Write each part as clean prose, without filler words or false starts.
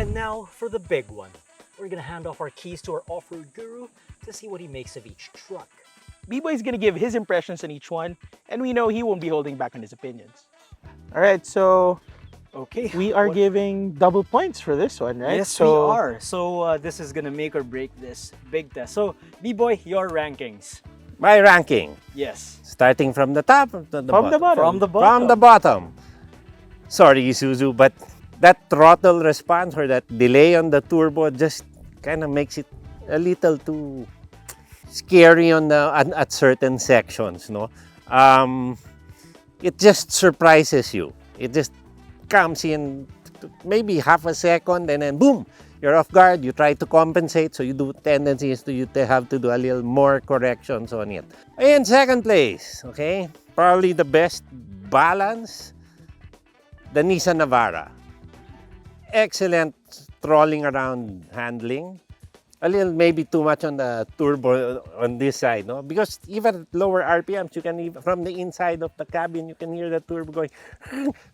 And now for the big one. We're gonna hand off our keys to our off-road guru to see what he makes of each truck. Beeboy is gonna give his impressions on each one, and we know he won't be holding back on his opinions. All right, so Okay. we are giving double points for this one, right? Yes, we are. So this is gonna make or break this big test. So, B-Boy, your rankings. My ranking, Yes. starting from the top to the From the bottom. bottom. From the bottom. From the bottom. Sorry, Isuzu, but that throttle response or that delay on the turbo just kind of makes it a little too scary on at certain sections, no? It just surprises you. It just comes in maybe half a second and then boom, you're off guard. You try to compensate, so you do tendencies to have to do a little more corrections on it. In second place, okay, probably the best balance, the Nissan Navara. Excellent trolling around handling. A little maybe too much on the turbo on this side, no? Because even at lower RPMs, you can even, from the inside of the cabin, you can hear the turbo going.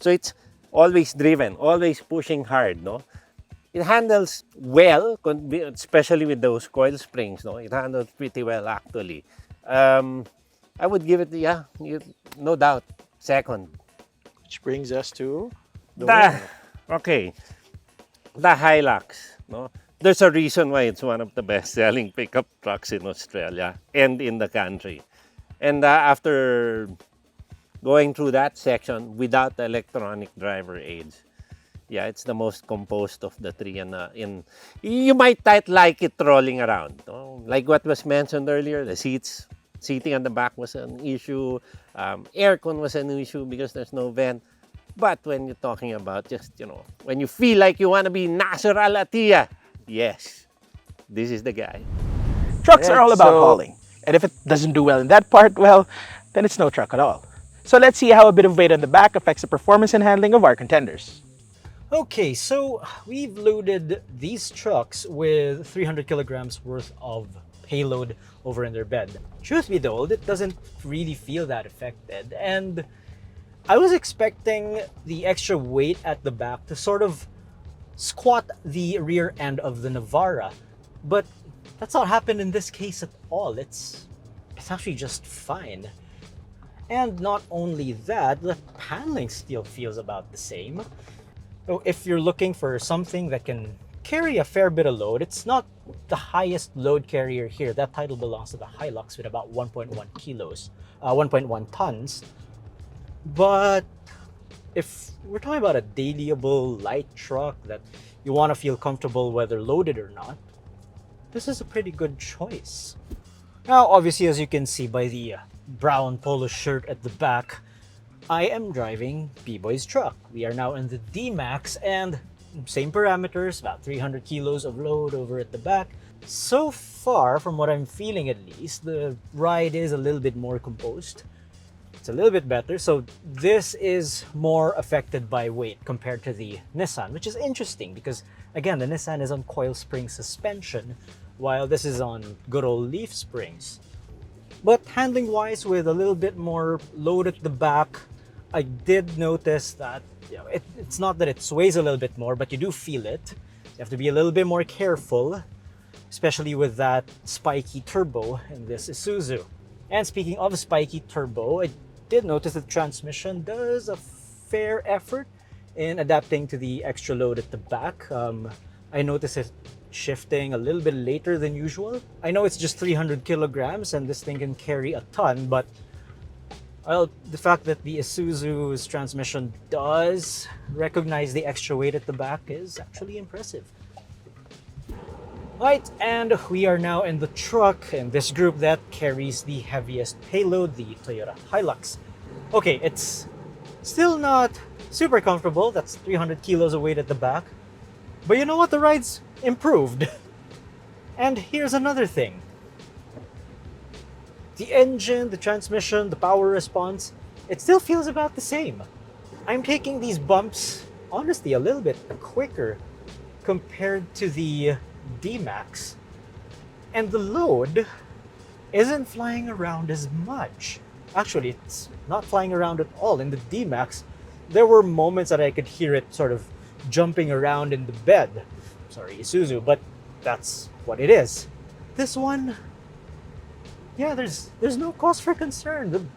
So it's always driven, always pushing hard, no? It handles well, especially with those coil springs, no? It handles pretty well, actually. I would give it, yeah, no doubt, second. Which brings us to Okay, the Hilux, no? There's a reason why it's one of the best-selling pickup trucks in Australia and in the country. And after going through that section without the electronic driver aids, yeah, it's the most composed of the three. And you might like it rolling around, no? Like what was mentioned earlier, the seating on the back was an issue. Aircon was an issue because there's no vent. But when you're talking about just, when you feel like you want to be natural Atia, yes, this is the guy. trucks are all about hauling. And if it doesn't do well in that part, well, then it's no truck at all. So let's see how a bit of weight on the back affects the performance and handling of our contenders. Okay, so we've loaded these trucks with 300 kilograms worth of payload over in their bed. Truth be told, it doesn't really feel that affected, and I was expecting the extra weight at the back to sort of squat the rear end of the Navara, but that's not happened in this case at all. It's actually just fine. And not only that, the paneling still feels about the same. So if you're looking for something that can carry a fair bit of load, it's not the highest load carrier here. That title belongs to the Hilux with about 1.1 kilos, 1.1 tons. But if we're talking about a dailyable light truck that you want to feel comfortable whether loaded or not, this is a pretty good choice. Now, obviously, as you can see by the brown polo shirt at the back, I am driving B-Boy's truck. We are now in the D-Max and same parameters, about 300 kilos of load over at the back. So far, from what I'm feeling at least, the ride is a little bit more composed. It's a little bit better. So this is more affected by weight compared to the Nissan, which is interesting because, again, the Nissan is on coil spring suspension, while this is on good old leaf springs. But handling-wise, with a little bit more load at the back, I did notice that it's not that it sways a little bit more, but you do feel it. You have to be a little bit more careful, especially with that spiky turbo in this Isuzu. And speaking of spiky turbo, I did notice that the transmission does a fair effort in adapting to the extra load at the back. I noticed it shifting a little bit later than usual. I know it's just 300 kilograms and this thing can carry a ton, but well, the fact that the Isuzu's transmission does recognize the extra weight at the back is actually impressive. Right, and we are now in the truck in this group that carries the heaviest payload, the Toyota Hilux. Okay, it's still not super comfortable. That's 300 kilos of weight at the back. But you know what? The ride's improved. And here's another thing. The engine, the transmission, the power response, it still feels about the same. I'm taking these bumps, honestly, a little bit quicker compared to the D-Max. And the load isn't flying around as much. Actually, it's not flying around at all. In the D-Max, there were moments that I could hear it sort of jumping around in the bed. sorry, Isuzu, but that's what it is. This one, yeah, there's no cause for concern.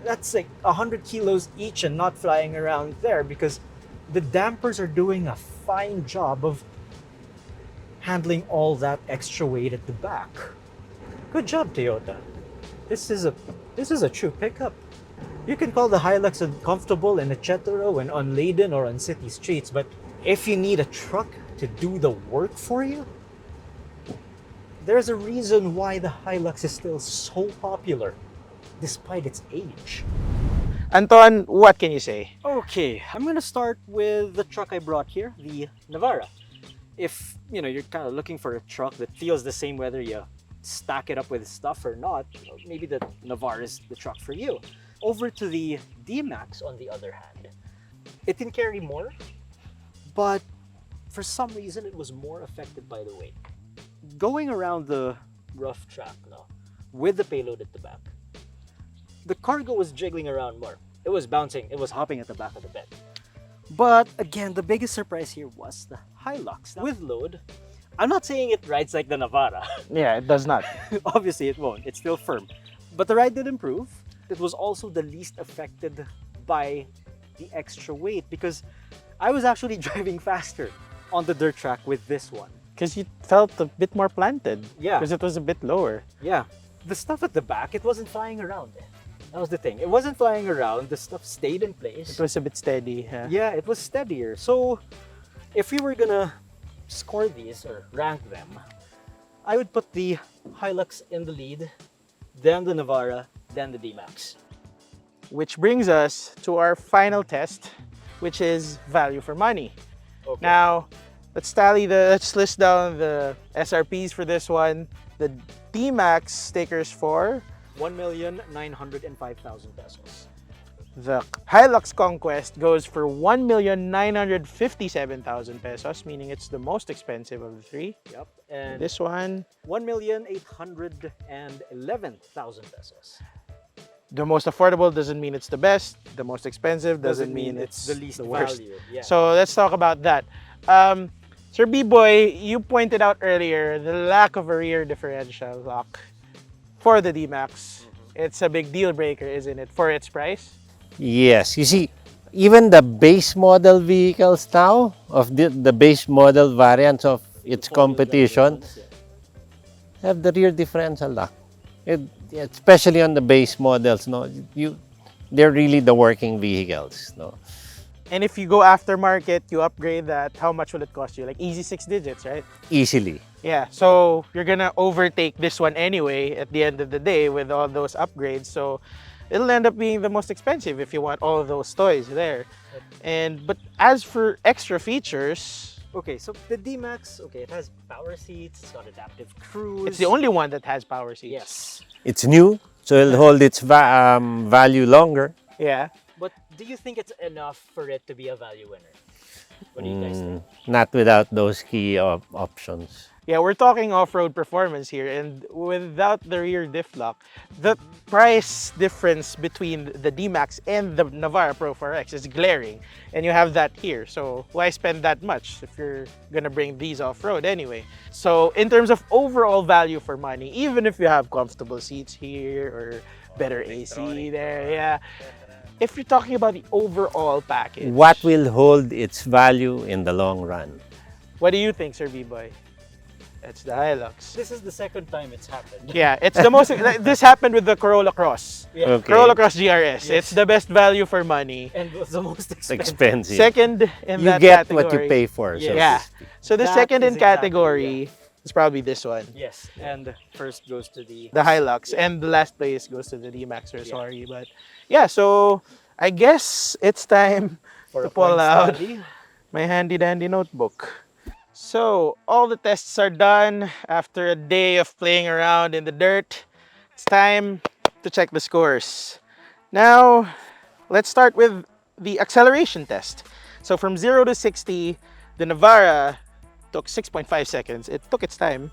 That's like 100 kilos each and not flying around there because the dampers are doing a fine job of handling all that extra weight at the back. Good job, Toyota. This is a true pickup. You can call the Hilux uncomfortable and etc. when unladen or on city streets, but if you need a truck to do the work for you, there's a reason why the Hilux is still so popular, despite its age. Anton, what can you say? Okay, I'm gonna start with the truck I brought here, the Navara. If you're kind of looking for a truck that feels the same whether you stack it up with stuff or not, maybe the Navara is the truck for you. Over to the D-Max, on the other hand, it can carry more, but for some reason it was more affected by the weight. Going around the rough track now, with the payload at the back, the cargo was jiggling around more. It was bouncing, it was hopping at the back of the bed. But again, the biggest surprise here was the Hilux. Now, with load, I'm not saying it rides like the Navara. Yeah, it does not. Obviously it won't, it's still firm. But the ride did improve. It was also the least affected by the extra weight because I was actually driving faster on the dirt track with this one. Because you felt a bit more planted. Yeah. Because it was a bit lower. Yeah. The stuff at the back, it wasn't flying around. That was the thing. It wasn't flying around. The stuff stayed in place. It was a bit steady. Yeah, it was steadier. So if we were gonna score these or rank them, I would put the Hilux in the lead, then the Navara, then the D-Max. Which brings us to our final test, which is value for money. Okay. Now, let's list down the SRPs for this one. The D-Max stickers for 1,905,000 pesos. the Hilux Conquest goes for 1,957,000 pesos, meaning it's the most expensive of the three. Yep. And This one, 1,811,000 pesos. the most affordable doesn't mean it's the best. The most expensive doesn't mean it's it's the least worst. value. Yeah. So let's talk about that. Sir B-Boy, you pointed out earlier the lack of a rear differential lock for the D-Max. It's a big deal breaker, isn't it, for its price? Yes, you see, even the base model vehicles now, of the base model variants of its competition, have the rear differential lock. Especially on the base models, no, they're really the working vehicles, no. And if you go aftermarket, you upgrade that, how much will it cost you? Like easy 6 digits, right? Easily. Yeah, so you're gonna overtake this one anyway at the end of the day with all those upgrades. So it'll end up being the most expensive if you want all of those toys there. But as for extra features, Okay, so the D-Max, okay, it has power seats, it's got adaptive cruise. it's the only one that has power seats. Yes. It's new, so it'll hold its value longer. Yeah. But do you think it's enough for it to be a value winner? What do you guys think? Not without those key options. Yeah, we're talking off-road performance here, and without the rear diff lock, the price difference between the D-Max and the Navara Pro 4X is glaring, and you have that here. So why spend that much if you're gonna bring these off-road anyway? So in terms of overall value for money, even if you have comfortable seats here or better AC there, yeah. If you're talking about the overall package, What will hold its value in the long run? what do you think, Sir B-Boy? It's the Hilux. This is the second time it's happened. Yeah, it's the most. This happened with the Corolla Cross. Yeah. Okay. Corolla Cross GRS. It's the best value for money. And was the most expensive. Expensive. Second in You that get category. what you pay for. So Yeah. So the That second is in exactly, category is probably this one, Yes, and first goes to the the Hilux, and the last place goes to the D-Max. Sorry, but yeah. So I guess it's time for to a pull point out study. my handy dandy notebook. So all the tests are done after a day of playing around in the dirt. It's time to check the scores. Now, let's start with the acceleration test. So from 0 to 60, the Navara took 6.5 seconds. It took its time.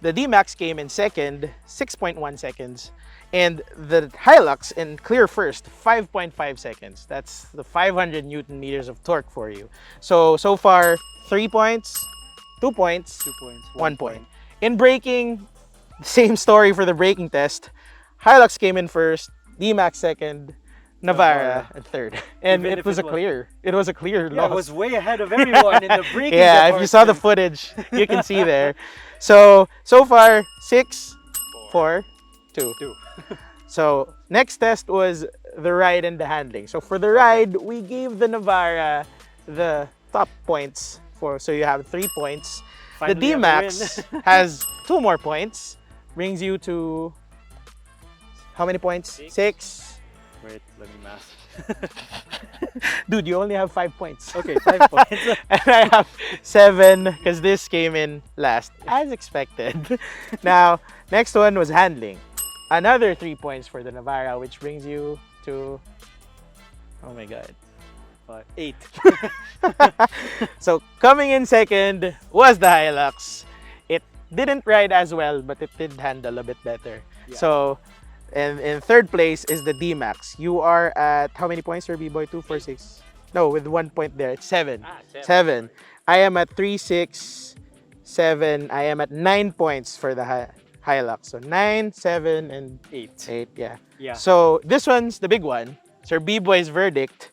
The D-Max came in second, 6.1 seconds. And the Hilux in clear first, 5.5 seconds. That's the 500 Newton meters of torque for you. So far, 3 points 2 points, 2 points. 1 point. In braking, same story for the braking test. Hilux came in first, D-Max second, Navara and third. And Even it if was a clear. It was a clear Yeah, loss. it was way ahead of everyone in the braking Yeah, if you saw the department. footage, you can see there. So far, 6, 4, 2. 2. So next test was the ride and the handling. So for the ride, we gave the Navara the top points so you have 3 points. Finally, the D-Max has 2 more points, brings you to how many points? 6. Wait, let me math. Dude, you only have 5 points. Okay, 5 points. And I have 7 because this came in last, as expected. Now, next one was handling. Another 3 points for the Navara, which brings you to, oh my god, 8. So coming in second was the Hilux. It didn't ride as well, but it did handle a bit better. Yeah. So, and in third place is the D-Max. You are at how many points, Sir Beeboy? 2, 4, 6. No, with 1 point there. It's 7. 7. I am at 3, 6, 7. I am at 9 points for the Hilux. So 9, 7, and 8. 8. Yeah. Yeah. So this one's the big one. Sir B-Boy's verdict.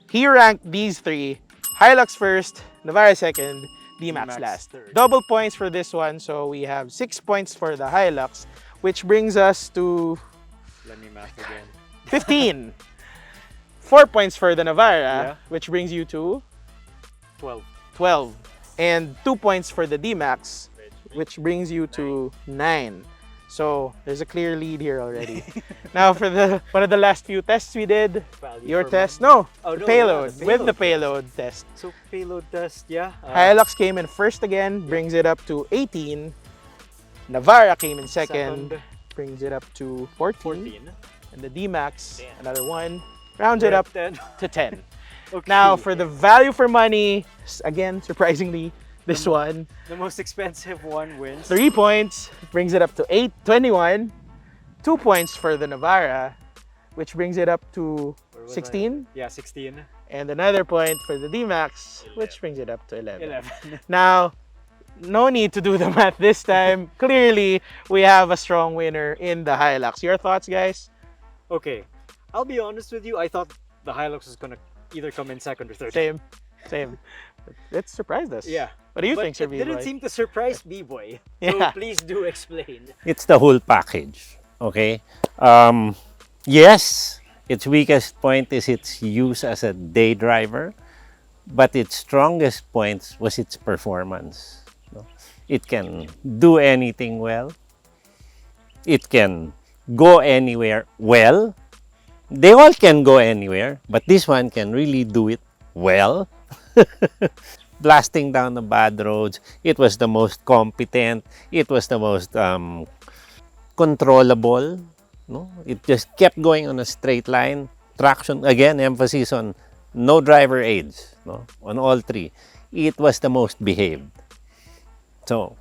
He ranked these 3. Hilux first, Navara second, D-Max last. third. Double points for this one. So we have 6 points for the Hilux, which brings us to Let me math again. 15. 4 points for the Navara, Yeah. which brings you to 12. 12. And 2 points for the D-Max, which brings you to 9. So there's a clear lead here already. Now for one of the last few tests we did, Value your for test, money. no, Oh, the no, payload, yeah, the with the payload payload test. So payload test, yeah. Hilux came in first again, brings it up to 18. Navara came in second, brings it up to 14. 14. And the D-Max, 10. another one, rounds it up 10. to 10. Okay. Now for the value for money, again, surprisingly, this one, The most expensive one wins. 3 points, brings it up to 21. 2 points for the Navara, which brings it up to Where was 16. Yeah, 16. And another point for the D-Max, which brings it up to 11. 11. Now, no need to do the math this time. Clearly, we have a strong winner in the Hilux. Your thoughts, guys? Okay, I'll be honest with you. I thought the Hilux was gonna either come in second or third. Same. It surprised us. Yeah. What do you But think, Sir it didn't B-Boy? seem to surprise B-Boy. So Yeah. please do explain. It's the whole package. Okay. Yes, its weakest point is its use as a day driver, but its strongest points was its performance. No? It can do anything well. It can go anywhere well. They all can go anywhere, but this one can really do it well. Blasting down the bad roads, it was the most competent. It was the most controllable. No? It just kept going on a straight line. Traction, again, emphasis on no driver aids, no? On all 3. It was the most behaved. So,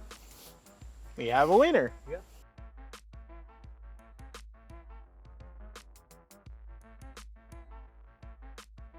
We have a winner. Yeah.